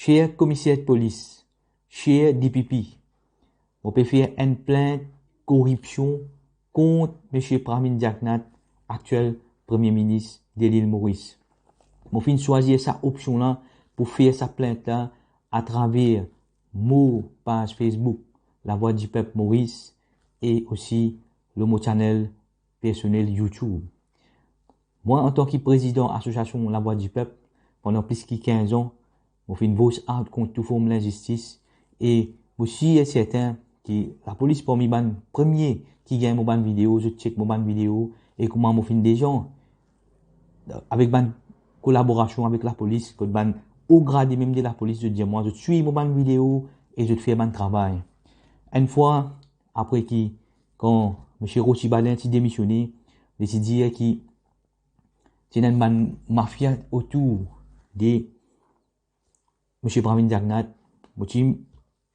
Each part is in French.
cher commissaire de police, cher DPP, on peut faire une plainte corruption contre M. Pramine Diaknat, actuel Premier ministre de l'île Maurice. On fin choisir sa option là pour faire sa plainte là à travers mon page Facebook, La Voix du Peuple Maurice, et aussi le mon channel personnel YouTube. Moi, en tant que président de l'association La Voix du Peuple, pendant plus de 15 ans, on fait une voix out contre toute forme d'injustice. Et aussi, est certain que la police, parmi les premiers qui gagnent mon vidéo, je check mon vidéo, et comment on fait des gens, avec une collaboration avec la police, que au grade même de la police, je dis moi, je suis mon vidéo, et je fais mon travail. Une fois, après quand M. Rossi Balin a démissionné, il dit qu'il y a une mafia autour de M. Pramine Diaknat.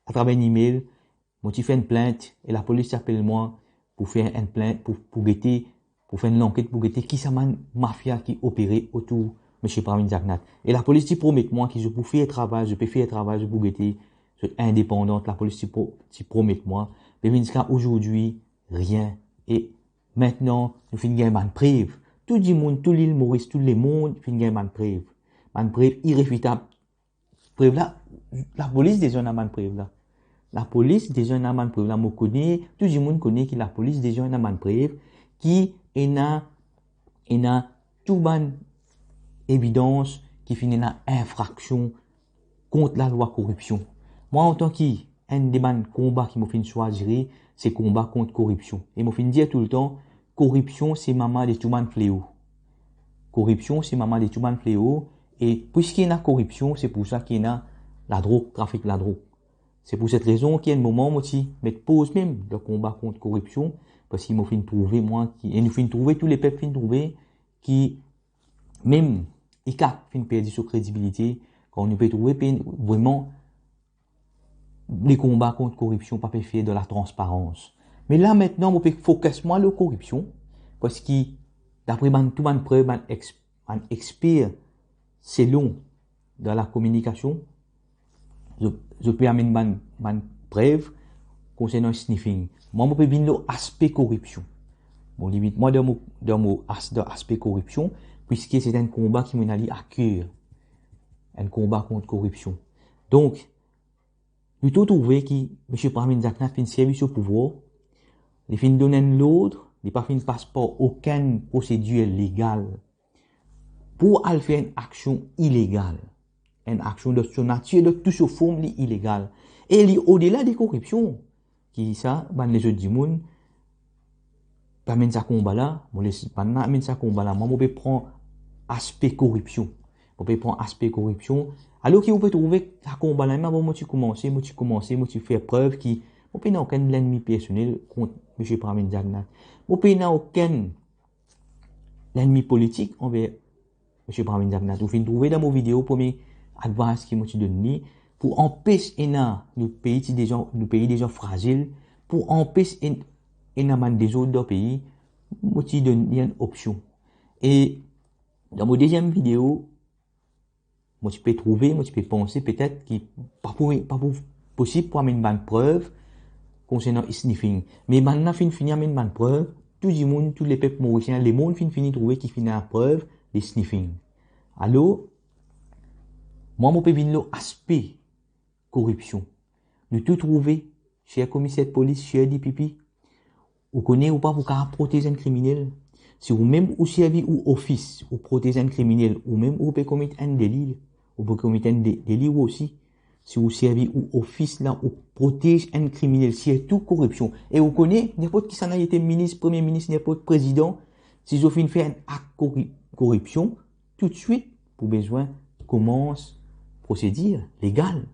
À travers un email, je fais une plainte et la police appelle moi pour faire une plainte, pour guetter, pour faire une enquête, pour guetter qui c'est une mafia qui opérait autour de M. Pramine Diaknat. Et la police promet moi que je peux faire travail, je peux faire travail, je peux guetter, je suis indépendante, la police promet moi. Mais jusqu'à aujourd'hui, rien. Et maintenant, nous finissons gagner une preuve. Tout le monde, tout l'île Maurice, tout le monde finit gagner une preuve. Une preuve irréfutable. Preuve là, la police déjà a une preuve là. La police déjà a une preuve là. Moi connais, tout le monde connaît que la police déjà a une preuve qui a toute une évidence qui finit dans infraction contre la loi corruption. Moi, en tant qu'un des combats qui m'a fait choisir, c'est combat contre corruption. Et m'a fait dire tout le temps, corruption, c'est maman de tout le fléau. Corruption, c'est maman de tout le fléau. Et puisqu'il y a corruption, c'est pour ça qu'il y a la drogue, trafic de la drogue. C'est pour cette raison qu'il y a un moment, moi, je me pose même le combat contre corruption, parce qu'il m'a fait trouver, moi, et nous fait trouver, tous les peuples fin trouver, qui, même, ils fin perdu sa crédibilité, quand on peut trouver vraiment les combats contre corruption, pas faire de la transparence. Mais là, maintenant, on peut focus moins la corruption, parce que, d'après tout le preuve, un expert, c'est long dans la communication. Je peux amener une preuve concernant le sniffing. Moi, je peux venir l'aspect corruption. Bon, limite, moi, dans mon aspect corruption, puisque c'est un combat qui m'a à cœur. Un combat contre corruption. Donc, plutôt trouver que M. Pramine Diaknat fait un service au pouvoir, il fait donner l'autre, il pas fait un passeport, aucune procédure légale pour aller faire une action illégale. Une action de son nature, de toute forme illégale. Et au-delà des corruptions, qui ça, les autres du monde, pas mener ça combat là, moi laisse pas mener ça combat là, moi je peux prendre aspect corruption. Je peux prendre aspect corruption. Alors que vous pouvez trouver ça combat là, mais moi tu commences, tu fais preuve qui, moi pas aucun ennemi personnel contre M. Pramine Diaknat. Moi pas aucun ennemi politique envers M. Pramine Diaknat. Vous pouvez trouver dans mon vidéo premier advice qui m'a donné pour empêcher nos pays des gens fragiles, pour empêcher des autres pays, moi tu donne une option. Et dans mon deuxième vidéo, moi tu peux trouver, moi tu peux penser peut-être qu'il pas possible pour amener une preuve concernant le sniffing. Mais maintenant fini amener une preuve, tout le monde, tous les peuples mauriciens, les mondes fini trouver qui finit la preuve des sniffing. Alors moi, je peux venir l'aspect corruption. Nous tout trouver, cher commissaire de police, cher DPP, vous connaissez ou pas pour protéger un criminel. Si vous même ou servi ou office, ou protéger un criminel, ou même vous pouvez commettre un délit, vous pouvez commettre un délit aussi. Si vous servi ou office là, ou protège un criminel, c'est tout corruption. Et vous connaissez, n'importe qui s'en a été ministre, premier ministre, n'importe président, si vous fait un acte corruption, tout de suite, pour besoin, commence procédure légale.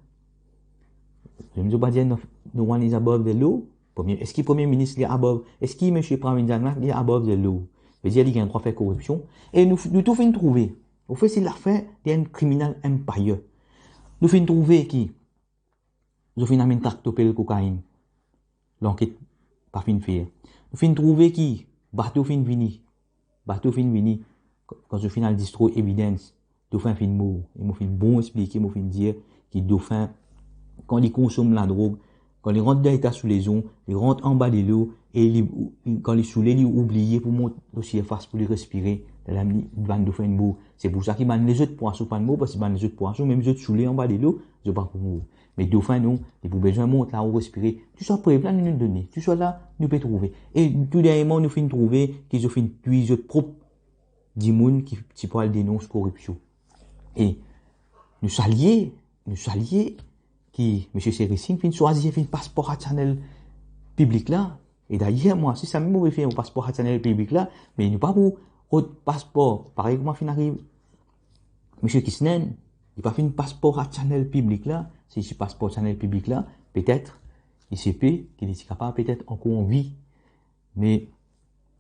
Je ne veux pas dire no one is above the law. Est-ce que le premier ministre est above? Est-ce que M. Pramine Diaknat est above the law? Je veux dire, il y a un droit de faire corruption. Et nous tout finissons trouver. Au fait, c'est l'affaire d'un criminel empire. Nous finissons trouver qui? Nous finissons amener tractopé le cocaïne. L'enquête pas fin faire. Nous finissons trouver qui? Bateau fin vini. Quand je finis à distro évidence. Tout fin fin mot, et moi fin bon expliquer, moi fin dire qui dauphin, quand ils consomment la drogue, quand ils rentrent dans l'état sous les ondes, ils rentrent en bas de l'eau, et quand ils sous ils oublient pour monter au surface pour les respirer, dans la bande de fin de mot. C'est pour ça qu'ils bandent les autres poissons pas de mots, parce qu'ils bandent les autres poissons, même les autres sous en bas de l'eau, ils ont pas pour mourir. Mais dauphin, non, ils ont besoin de monter là où respirer. Tu sois prêt, là, nous nous donner. Tu sois là, nous peut trouver. Et tout dernièrement, nous finissons trouver qu'ils ont fait tuer les propres dimoun qui parlent dénonce corruption. Et nous salions, qui, M. Sérissine, fin choisir un passeport à channel public là. Et d'ailleurs, moi, si ça me fait un passeport à channel public là, mais nous pas pour autre passeport. Pareil, comment fin arrive, M. Kisnen, il pas fait un passeport à channel public là. Si ce passeport channel public là, peut-être, ICP, qu'il est capable, peut-être encore en vie. Mais,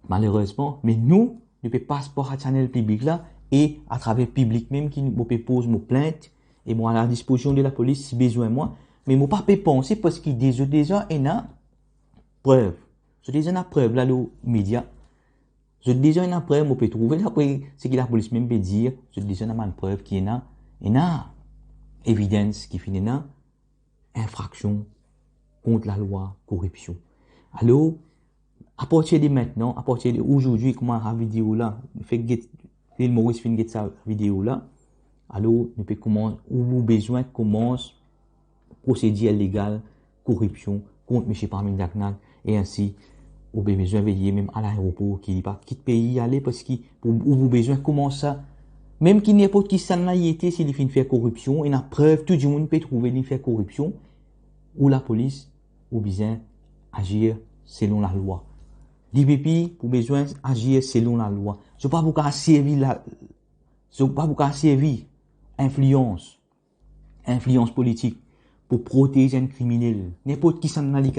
malheureusement, mais nous peut passeport à channel public là, et à travers public même, qui nous pose mon plainte, et moi à la disposition de la police si besoin moi, mais moi pas penser parce qu'il déjà une preuve. Je déjà une preuve là aux médias. Je déjà une preuve, moi peut trouver après ce que la police même peut dire, je déjà une preuve qui est une évidence qui finit une infraction contre la loi corruption. Alors à partir de maintenant, à partir d'aujourd'hui, comment la vidéo là, fait que Maurice fin get sa vidéo là, alors nous peut commencer, ou vous besoin commence procédure légale, corruption contre M. Parmin Daknat, et ainsi, vous avez besoin de veiller même à l'aéroport qui pas quitte pays aller parce que ou vous besoin comment ça, même qui n'importe qui s'en a été s'il fait faire corruption, et la preuve, tout le monde peut trouver qu'il fait corruption, ou la police, ou besoin agir selon la loi. DPP, pour besoin agir selon la loi. Je ne pas beaucoup servir la, je pas beaucoup servir influence politique pour protéger un criminel. N'importe qui s'en a dit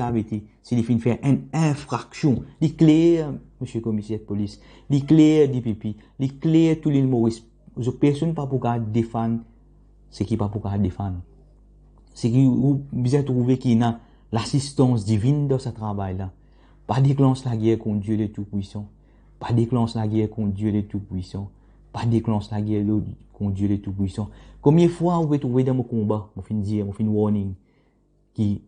s'il fait faire une infraction. Les clairs, monsieur le commissaire de police, les clairs DPP, les clairs tous les Maurice. Je personne pas pour défendre ce qui pas pour défendre. C'est qui vous besoin trouver qu'il y a l'assistance divine dans ce travail-là. Pas déclenche la guerre contre Dieu le Tout-Puissant. Pas déclenche la guerre contre Dieu le Tout-Puissant. Pas déclenche la guerre contre Dieu le Tout-Puissant. Combien de fois vous pouvez trouver dans mon combat, mon fin dire, mon fin warning, qui,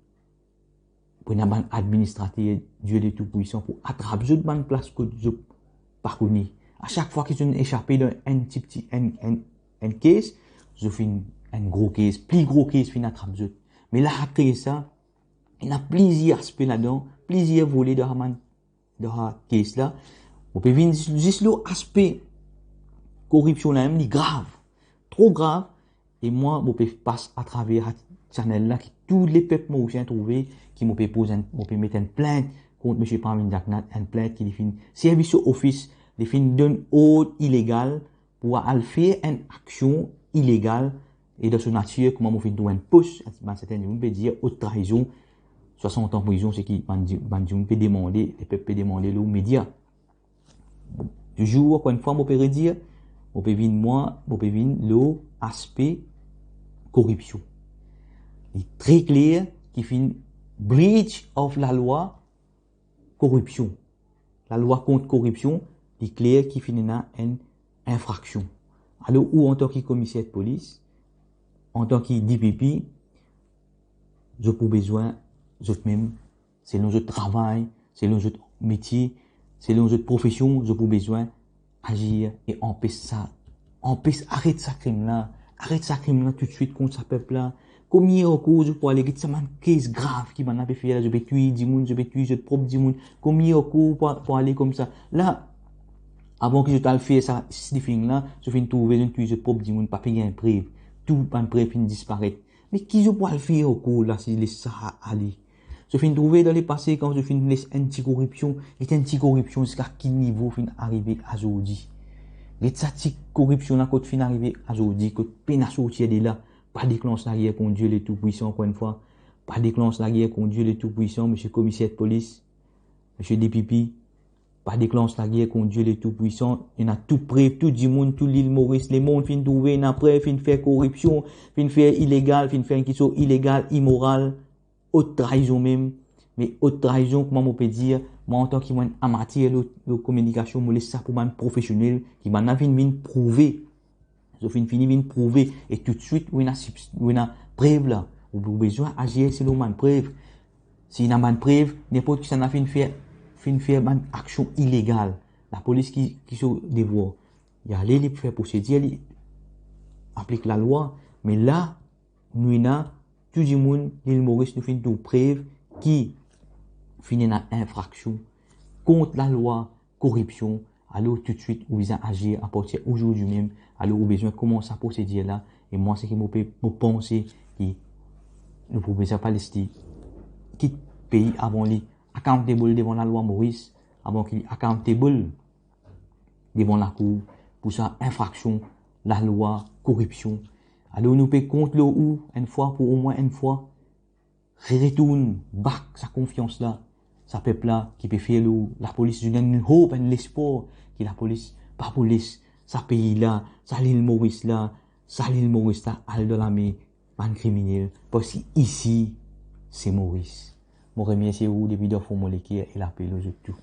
pour une administrateur Dieu le Tout-Puissant, pour attraper une bonne place que je parcours. À chaque fois qu'ils ont échappé d'un petit, un case, je fais un gros case, plus gros case, fin attrape. Mais là, après ça, il y a plusieurs aspects là-dedans, plusieurs volets de la case là. On peut venir juste l'aspect corruption là même, grave, trop grave. Et moi, je peux passer à travers la channel là, qui tous les peuples m'ont trouvé, qui m'ont peut mettre une plainte contre M. Parmin Daknat, une plainte qui définit service au office, définit d'une ordre illégal pour aller faire une action illégale et de son nature, comment on fait un poste, certains gens peuvent dire haute trahison, 60 ans de prison, c'est qui peut demander, les peuples peuvent demander aux médias. Toujours, encore une fois, on peut dire, on peut venir l'aspect corruption. Il est très clair qui fait breach of la loi corruption. La loi contre corruption, il est clair qui fait une infraction. Alors, ou en tant que commissaire de police, en tant que DPP, je peux besoin, je même, selon notre travail, selon notre métier, selon notre profession, je peux besoin agir et empêcher ça. Arrête ça crime là. Arrête ça crime là tout de suite contre ce peuple là. Combien de causes pour aller, c'est un case grave qui m'a fait là, je vais tuer 10 moun, je vais tuer, je propre 10 moun. Combien de causes pour aller comme ça. Là, avant que je t'aille faire ça, ces films là, je viens de trouver, je tuer, je propre 10 moun, pas payer un preuve. Tout un preuve finit disparaître. Mais qui je peux le faire au cours là, si laisse ça aller? Je viens de trouver dans les passés, quand je finis laisse anti-corruption, et anti-corruption jusqu'à quel niveau fin arriver à aujourd'hui? Les anti-corruption là, quand fin arriver à aujourd'hui, que peine à sortir de là, pas déclenche la guerre contre Dieu le Tout-Puissant, encore une fois, pas déclenche la guerre contre Dieu le Tout-Puissant, monsieur commissaire de police, monsieur DPP, pas déclenche la guerre contre Dieu le Tout-Puissant, il y a tout prêt, tout du monde, tout l'île Maurice, les mondes fin trouver, il y a prêt, fin faire corruption, fin faire illégal, fin faire une question illégale, immorale, haute trahison même, mais haute trahison, comment on peut dire, moi en tant qu'amateur de communication, je laisse ça pour un professionnel qui m'a venu prouver, je fini prouver, et tout de suite, on a preuve là. Ou besoin d'agir sur le preuve. Si il y a une preuve, n'importe qui s'en a fait une action illégale. La police qui se dévoie. Il y a les faire procédure, applique la loi. Mais là, nous avons tout le monde, l'île Maurice, nous fait une preuve qui finit dans infraction contre la loi, corruption. Alors tout de suite, vous besoin agir à partir aujourd'hui même. Alors vous besoin commencer à procéder là. Et moi, c'est que je pense que nous pouvons pas Palestine quitte pays avant lui accountable devant la loi Maurice, avant qu'il accountable devant la cour pour sa infraction, la loi, corruption. Alors nous pouvons contre le ou une fois pour au moins une fois retourne back sa confiance là, sa peuple là qui peut faire la police une hope et l'espoir que la police pas police sa pays là, sa l'île Maurice là, sa l'île Maurice là al de la mer un criminel parce que ici c'est Maurice. Je remercie vous depuis de former l'équipe et la paix le tout.